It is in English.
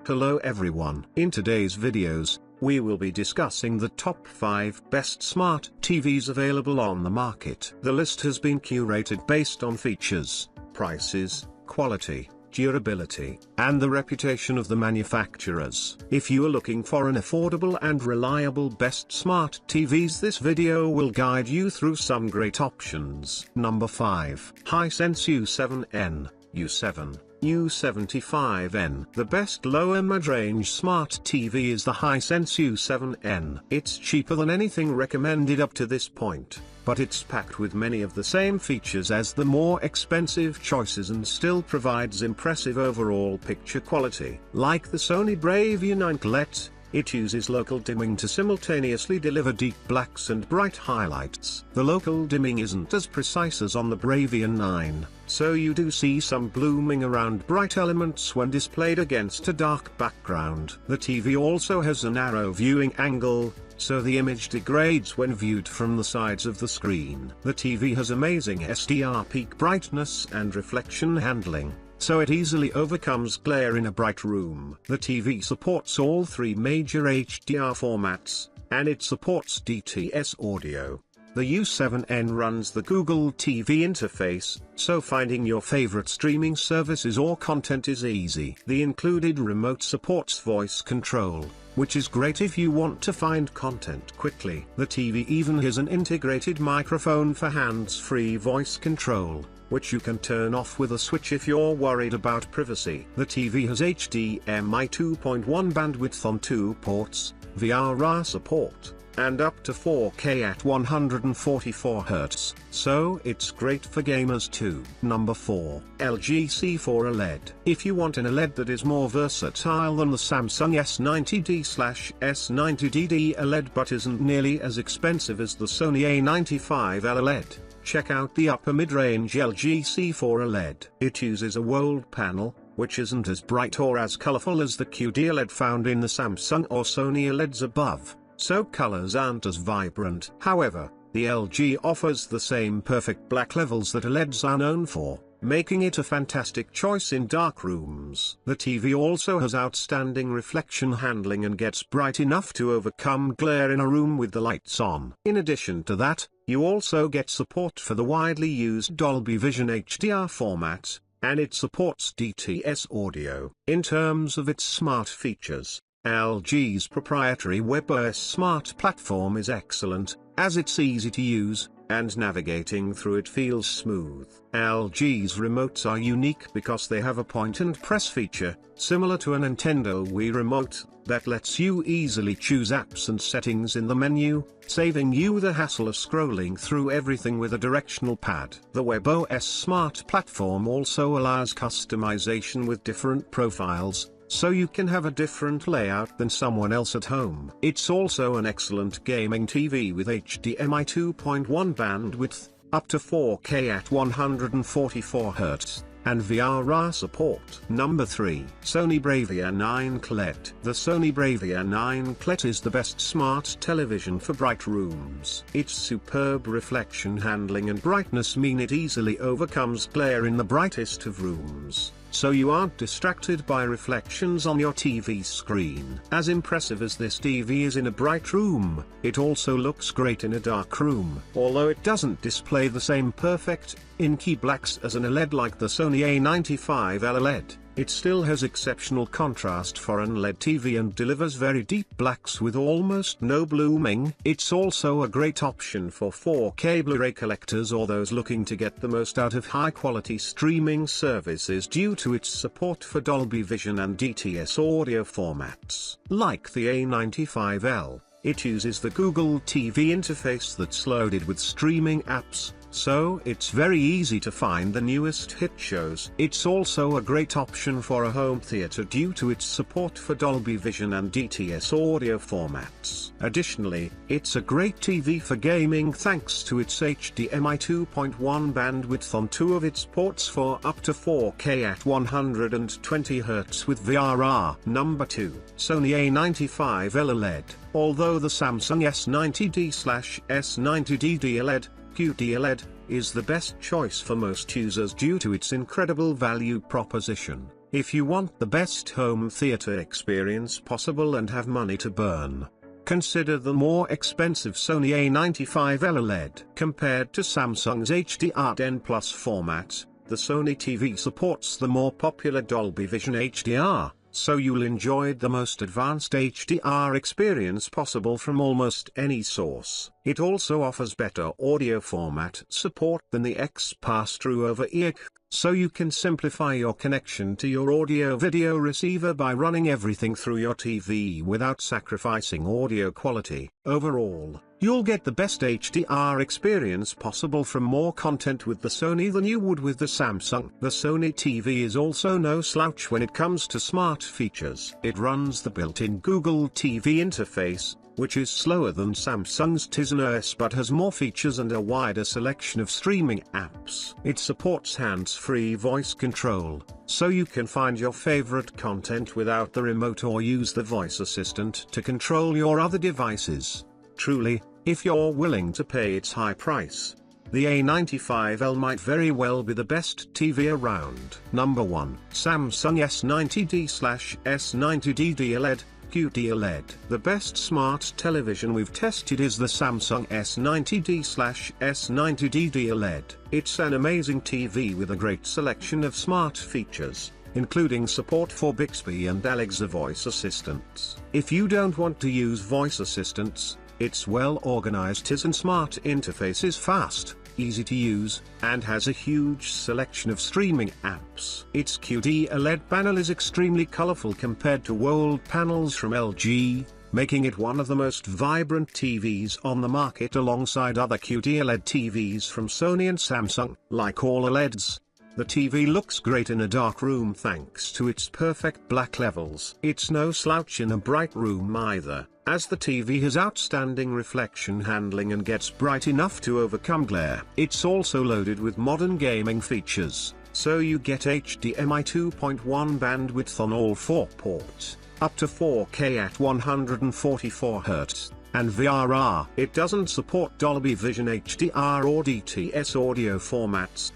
Hello everyone. In today's videos, we will be discussing the top 5 best smart TVs available on the market. The list has been curated based on features, prices, quality, durability, and the reputation of the manufacturers. If you are looking for an affordable and reliable best smart TVs, this video will guide you through some great options. Number 5. Hisense U7N, U7. U75N. The best lower mid-range smart TV is the Hisense U7N. It's cheaper than anything recommended up to this point, but it's packed with many of the same features as the more expensive choices and still provides impressive overall picture quality. Like the Sony Bravia 9 qled, it uses local dimming to simultaneously deliver deep blacks and bright highlights. The local dimming isn't as precise as on the Bravia 9, so you do see some blooming around bright elements when displayed against a dark background. The TV also has a narrow viewing angle, so the image degrades when viewed from the sides of the screen. The TV has amazing SDR peak brightness and reflection handling, so it easily overcomes glare in a bright room. The TV supports all 3 major HDR formats, and it supports DTS audio. The U7N runs the Google TV interface, so finding your favorite streaming services or content is easy. The included remote supports voice control, which is great if you want to find content quickly. The TV even has an integrated microphone for hands-free voice control, which you can turn off with a switch if you're worried about privacy. The TV has HDMI 2.1 bandwidth on 2 ports, VRR support, and up to 4K at 144Hz, so it's great for gamers too. Number 4. LG C4 OLED. If you want an OLED that is more versatile than the Samsung S90D/S90DD OLED but isn't nearly as expensive as the Sony A95L OLED, check out the upper mid-range LG C4 OLED. It uses a oled panel, which isn't as bright or as colorful as the qled found in the Samsung or Sony OLEDs above, so colors aren't as vibrant. However, the LG offers the same perfect black levels that OLEDs are known for, making it a fantastic choice in dark rooms. The TV also has outstanding reflection handling and gets bright enough to overcome glare in a room with the lights on. In addition to that, you also get support for the widely used Dolby Vision HDR format, and it supports DTS audio. In terms of its smart features, LG's proprietary WebOS smart platform is excellent, as it's easy to use, and navigating through it feels smooth. LG's remotes are unique because they have a point-and-press feature, similar to a Nintendo Wii remote, that lets you easily choose apps and settings in the menu, saving you the hassle of scrolling through everything with a directional pad. The WebOS smart platform also allows customization with different profiles, so you can have a different layout than someone else at home. It's also an excellent gaming TV with HDMI 2.1 bandwidth, up to 4K at 144Hz, and VRR support. Number 3. Sony Bravia 9 qled. The Sony Bravia 9 qled is the best smart television for bright rooms. Its superb reflection handling and brightness mean it easily overcomes glare in the brightest of rooms, so you aren't distracted by reflections on your TV screen. As impressive as this TV is in a bright room, it also looks great in a dark room. Although it doesn't display the same perfect, inky blacks as an OLED like the Sony A95L OLED, it still has exceptional contrast for an OLED TV and delivers very deep blacks with almost no blooming. It's also a great option for 4K Blu-ray collectors or those looking to get the most out of high-quality streaming services due to its support for Dolby Vision and DTS audio formats. Like the A95L, it uses the Google TV interface that's loaded with streaming apps, so it's very easy to find the newest hit shows. It's also a great option for a home theater due to its support for Dolby Vision and DTS audio formats. Additionally, it's a great TV for gaming thanks to its HDMI 2.1 bandwidth on 2 of its ports for up to 4K at 120Hz with VRR. Number 2. Sony A95L OLED. Although the Samsung S90D/S90DD OLED, qled, is the best choice for most users due to its incredible value proposition, If you want the best home theater experience possible and have money to burn, consider the more expensive Sony A95L OLED. Compared to Samsung's HDR10 Plus format, the Sony TV supports the more popular Dolby Vision HDR, so you'll enjoy the most advanced HDR experience possible from almost any source. It also offers better audio format support than the X pass-through over-ear, so you can simplify your connection to your audio-video receiver by running everything through your TV without sacrificing audio quality. Overall, you'll get the best HDR experience possible from more content with the Sony than you would with the Samsung. The Sony TV is also no slouch when it comes to smart features. It runs the built-in Google TV interface, which is slower than Samsung's Tizen OS but has more features and a wider selection of streaming apps. It supports hands-free voice control, so you can find your favorite content without the remote or use the voice assistant to control your other devices. Truly, if you're willing to pay its high price, the A95L might very well be the best TV around. Number 1. Samsung S90D/S90D OLED. qled. The best smart television we've tested is the Samsung S90D/S90D OLED. It's an amazing TV with a great selection of smart features, including support for Bixby and Alexa voice assistants. If you don't want to use voice assistants, its well-organized Tizen smart interface is fast, easy to use, and has a huge selection of streaming apps. Its QD OLED panel is extremely colorful compared to OLED panels from LG, making it one of the most vibrant TVs on the market alongside other QD OLED TVs from Sony and Samsung. Like all OLEDs, the TV looks great in a dark room thanks to its perfect black levels. It's no slouch in a bright room either, as the TV has outstanding reflection handling and gets bright enough to overcome glare. It's also loaded with modern gaming features, so you get HDMI 2.1 bandwidth on all 4 ports, up to 4K at 144Hz, and VRR. It doesn't support Dolby Vision HDR or DTS audio formats,